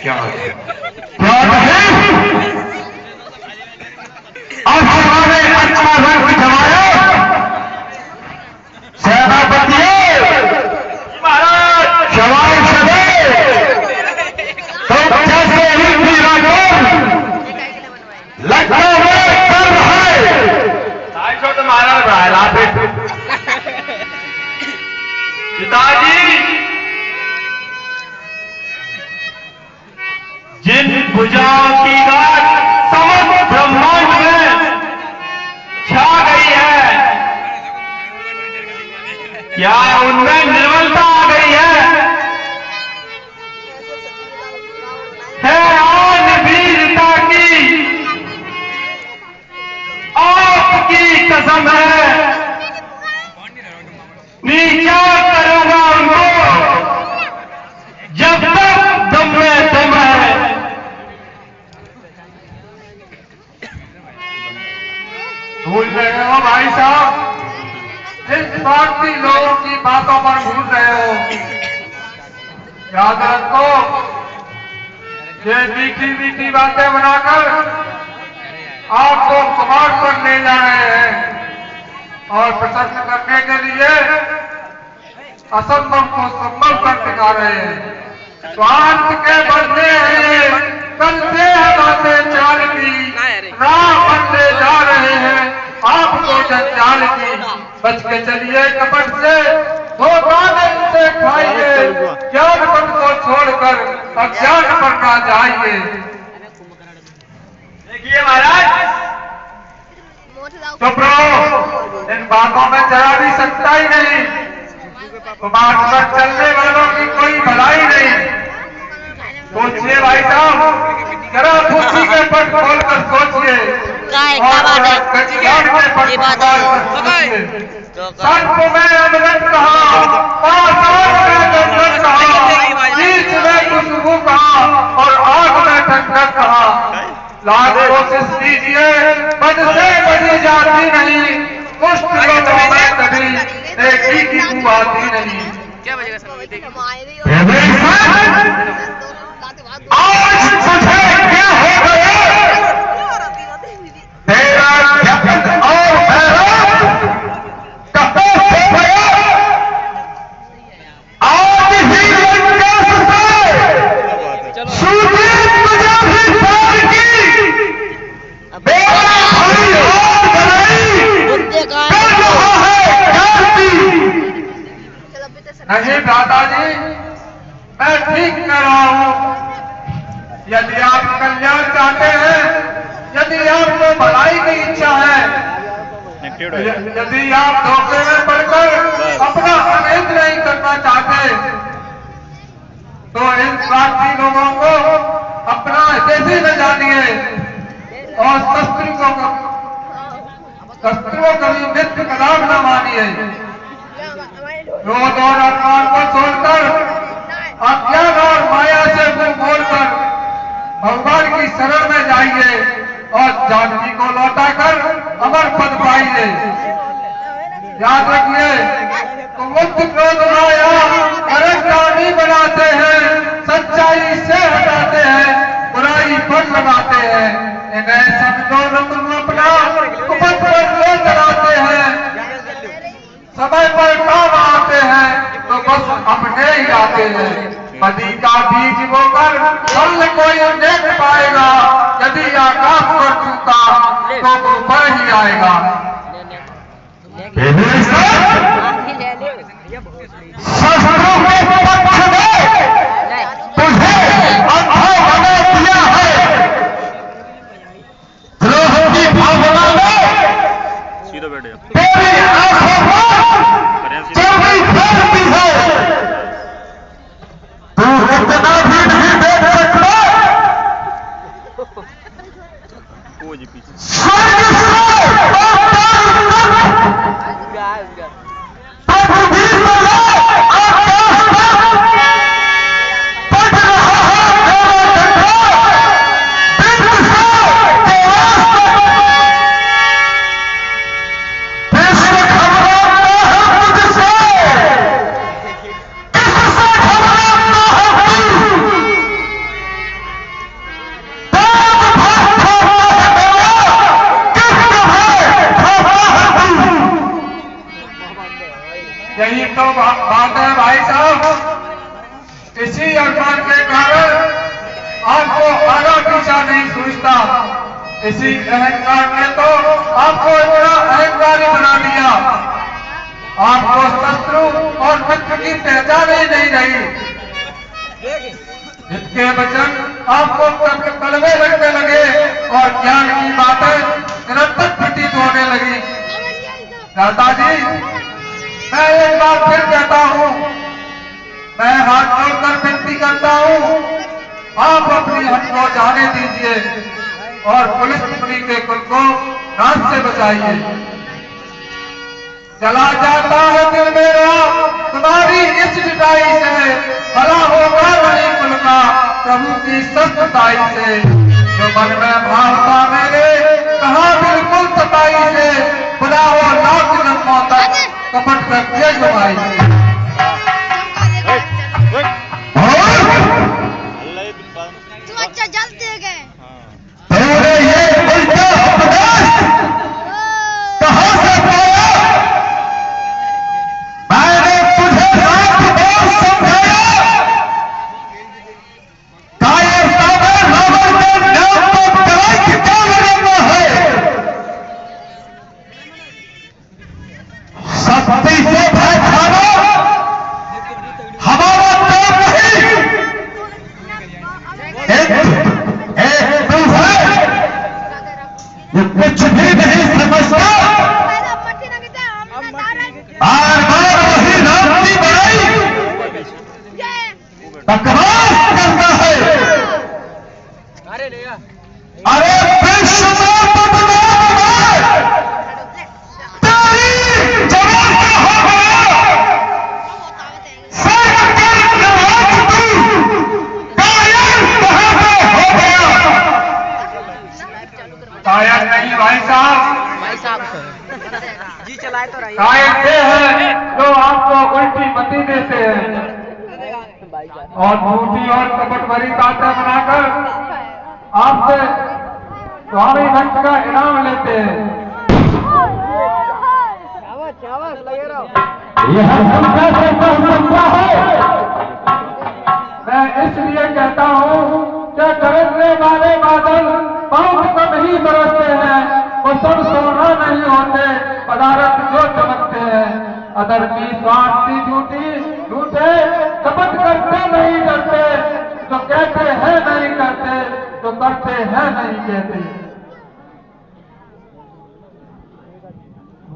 क्या अब हमारे अच्छा रंग जमाया सेनापति महाराज जवान सदे तो जैसे ही लगता है कर है तो महाराज पिताजी जिन भुजाओं की रात समस्त ब्रह्मांड में छा गई है, क्या उनमें निर्मलता आ गई है आन वीरता की आपकी कसम है, नीचा करूंगा उनको जब तक दम में दम है। भूल रहे हो भाई साहब, इस स्वार्थी लोगों की बातों पर भूल रहे हो। याद रखो, ये मीठी मीठी बातें बनाकर आपको कुमार पर ले जा रहे हैं और प्रसन्न करने के लिए असंभव को संभव कर दिखा रहे हैं। स्वार्थ के बदले हैं, करते हैं बातें चाल की, राह बनने जा रहे हैं आपको जंजाल की। बच के चलिए कपट से, धोखा नहीं से खाइए, ज्ञान पद को छोड़कर अज्ञान पर ना जाइए। देखिए महाराज, चुप रहो, इन बातों में जरा भी सच्चाई नहीं, मार्ग पर चलने वालों की कोई भलाई नहीं। सोचिए भाई साहब, जरा खुशी के पट खोलकर सोचिए और ज्ञान के पट खोलकर सर्प में अमृत कहा, पाषाण में गंधक कहा, बीच में खुशबू कहा और आग में ठंडक कहा। लाख कोशिश कीजिए, बद से बड़ी जाती नहीं, कुष्ठ लोगों में कभी एक ही की आती नहीं। आज तुझे क्या हो गया, तेरा जगत और भैरव कहाँ से गया। आज ही लंकेश से सूझी तुझे भी पार की, मेरा भाई और गलाई कर रहा है क्रांति। नहीं दादाजी, मैं ठीक कर रहा हूं। यदि आप कल्याण चाहते हैं, यदि आपको भलाई की इच्छा है, यदि आप धोखे में पड़कर अपना अनित नहीं करना चाहते, तो इन स्वार्थी लोगों को अपना हितैषी न जानिए और शस्त्रों को कभी नित्य कलाम न मानिए। क्रोध और अपमान को छोड़कर अज्ञान और माया से मुंह मोड़कर भगवान की शरण में जाइए और जानकी को लौटाकर अमर पद पाइए। याद रखिए, तो मुक्त क्रोध माया अरज्ञानी बनाते हैं, सच्चाई से हटाते हैं, बुराई पर लगाते हैं। इन्हें समझो न तुम अपना उपद पर लो चलाते हैं, समय पर काम आते हैं तो बस अपने ही आते हैं। नदी का बीज बोकर फल कोई देख पाएगा, यदि आकाश पर टूटा तो ऊपर ही आएगा। शस्त्रों के पक्ष में तुझे अंधा बना दिया है, द्रोह की भावना में तेरी आंखों पर चर्बी फैलती है। तू इतना भी नहीं देख सकता, स्वर्ग तो बात है भाई साहब, इसी अरमान के कारण आपको आगा पीछा नहीं सोचता। इसी अहंकार ने तो आपको इतना अहंकारी बना दिया, आपको शत्रु और मित्र की पहचान ही नहीं रही। इसके वचन आपको कलवे लगने लगे और ज्ञान की बातें निरंतर प्रतीत होने लगी। दादाजी, मैं एक बार फिर कहता हूं, मैं हाथ जोड़कर विनती करता हूं, आप अपनी हट को जाने दीजिए और पुलिस मुनि के कुल को नाश से बचाइए। चला जाता है दिल मेरा तुम्हारी इस जुदाई से, भला होगा नहीं कुल का प्रभु की सख्ताई से। जो मन में भाव था मेरे कहा बिल्कुल सताई से, बुला हो लाख जन्मों तक कपट सत्य जुबाई से। अच्छा जल्द दे गए कुछ भी नहीं समझता, बार बार वही नाम की बड़ाई बकवास करता है। अरे विश्व में बदनाम है, तेरी जवान क्या हो गया, कायर नहीं भाई साहब जी चलाए तो रही कायर से है जो आपको उल्टी मती देते हैं और झूठी और कपट भरी बातें बनाकर आपसे स्वामी भक्त का इनाम लेते हैं। यह समझा से कम सकता है। मैं इसलिए कहता हूँ कि गरजने वाले बादल पाँव को नहीं बरसते हैं, वो सब सोना नहीं होते, पदार्थ जो चमकते हैं। अदर की स्वार्थी झूठी झूठे कपट करते नहीं डरते, जो कहते हैं नहीं करते, जो करते हैं नहीं कहते।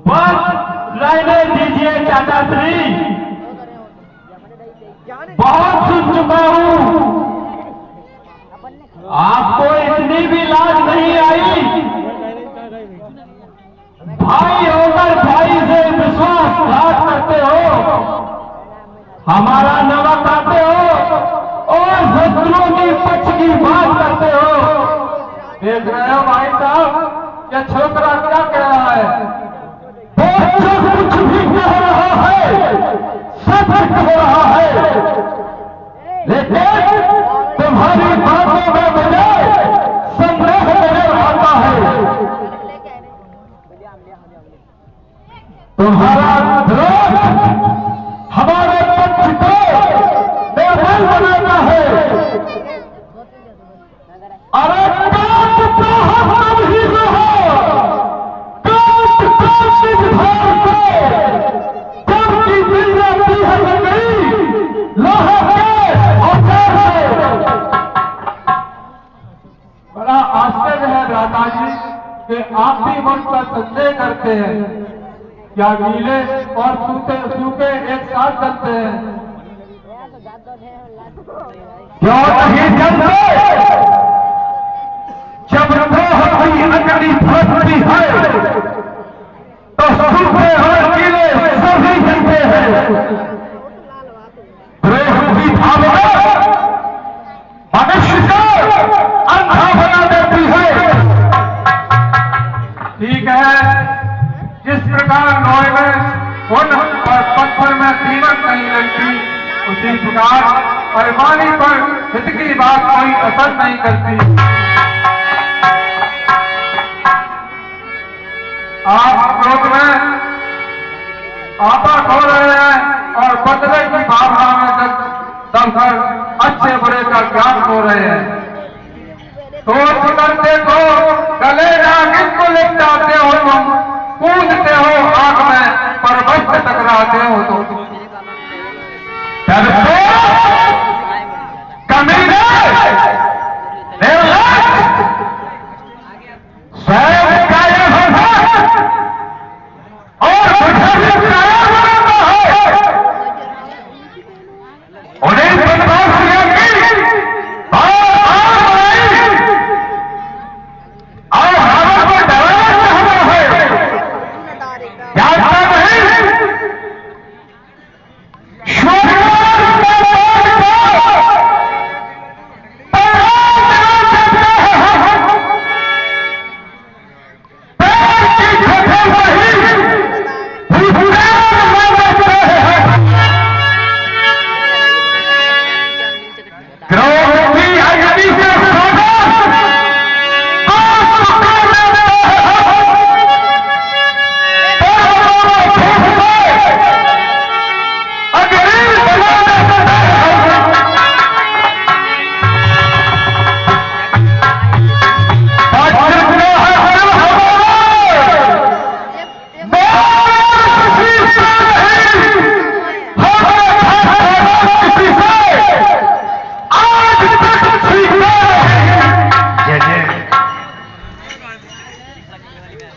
बस रहने दीजिए चाचा श्री, बहुत सुन चुका हूँ, आपको इतनी भी लाज नहीं आई। भाई होकर भाई से विश्वासघात करते हो, हमारा नमक आते हो और शत्रुओं की पक्ष की बात करते हो। देख रहे हो भाई साहब, ये छोकरा क्या कह रहा है? वो जो कुछ भी कह रहा है सच कह रहा है, लेकिन तुम्हारी बातों में मुझे संदेह नजर आता है। तुम्हारा विरोध हमारे पक्ष को निर्बल बनाता है। अरे काट तो हम ही रहो, काट निधार को जबकि मिल जाती है लकड़ी लोहे के औजार है। बड़ा आश्चर्य है दादाजी कि आप भी मुझ पर संदेह करते हैं। क्या गीले और सूखे एक साथ चलते हैं? क्यों नहीं चलते? जब द्रोह की अग्नि फंसती है तो सूखे और गीले सभी जलते हैं। द्रोह की भावना मनुष्य को अंधा बना देती है। ठीक है, जिस प्रकार लोहे में उन और पत्थर में दीमक नहीं लगती, उसी प्रकार अरमानी पर हित की बात कोई असर नहीं करती। आप क्रोध में आपा खो रहे हैं बदले की भावना में दबकर अच्छे बुरे का ज्ञान खो रहे हैं। सोच कर देखो, गले नागिन को लिपटाते हो तुम, कूदते हो आग में, पर्वत से टकराते हो तुम। कमीने, स्वयं कायर होता और मुझे भी कायर बनाता है। उन्हें बर्दाश्त किया कि और हमें को डराना चाहता है। क्या नहीं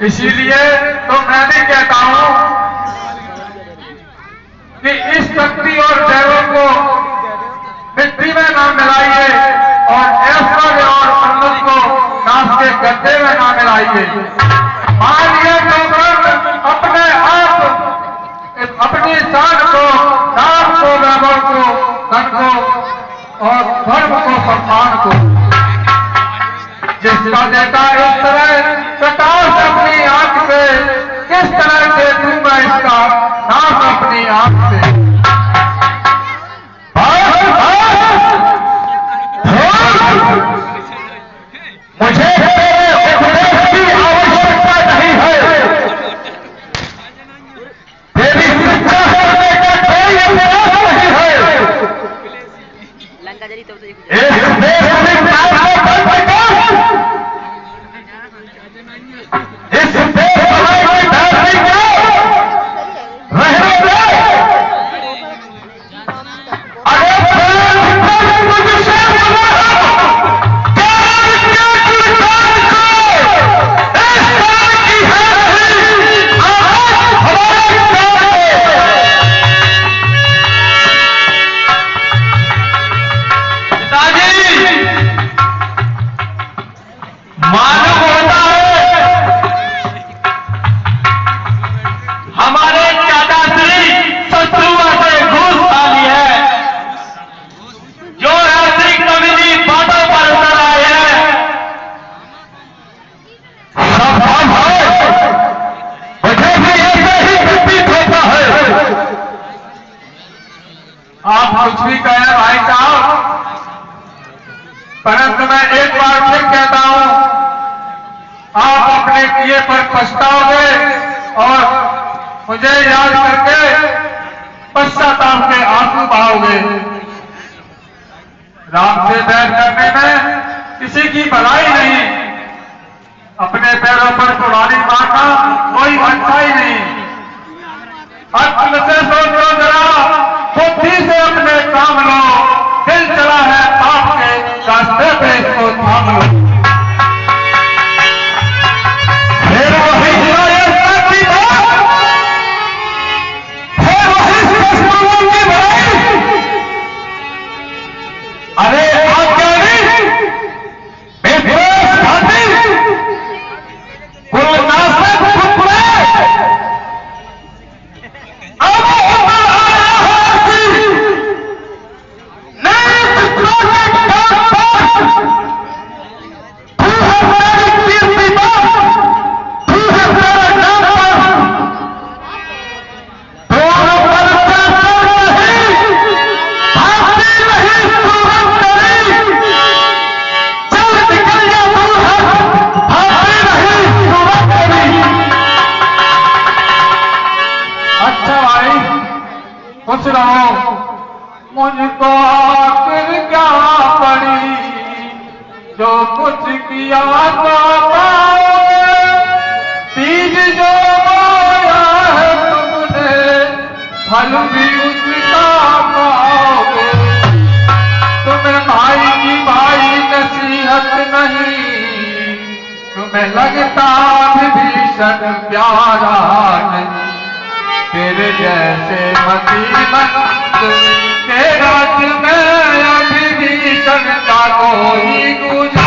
इसीलिए तो मैं भी कहता हूं कि इस शक्ति और जैरों को मिट्टी में ना मिलाइए और ऐश्वर्य और अमृत को नाश के गड्ढे में ना मिलाइए। मानिए तो अपने आप, अपनी शान को, नाम को, वैभव को, धन को और धर्म को, सम्मान को, जिसका देखा इस तरह प्रकाश अपनी आंख से, किस तरह से दूंगा इसका नाम अपनी आंख से। मुझे उपदेश की आवश्यकता नहीं है, तेरी शिक्षा करने का कोई अभ्यास नहीं है। इस देश में इस देश की धरती को रहने दे। आप कुछ भी कहें भाई साहब, परंतु मैं एक बार फिर कहता हूं, आप अपने किए पर पछताओगे और मुझे याद करके पश्चाताप के आंसू बहाओगे। राम से बैर करने में किसी की भलाई नहीं, अपने पैरों पर कुल्हाड़ी मारना कोई अच्छाई नहीं। अक्ल से सोचो जरा, बुद्धि से अपने काम लो, दिल चला है आपके रास्ते पे, इसको थाम लो। फिर वही की बात, फिर वही दुश्मनों की भलाई। अरे आज्ञानी, विद्वेष घाती, कुलनाशक टुकड़े, खुश रहो। मुझको आखिर क्या पड़ी, जो कुछ किया तो पाओ, बीज जो बोया है तुमने, फल भी उसका पाओगे। तुम्हें भाई की भाई नसीहत नहीं, तुम्हें लगता विभीषण प्यारा नहीं। तेरे जैसे मसीमत के राज्य में विभीषण का कोई गुजर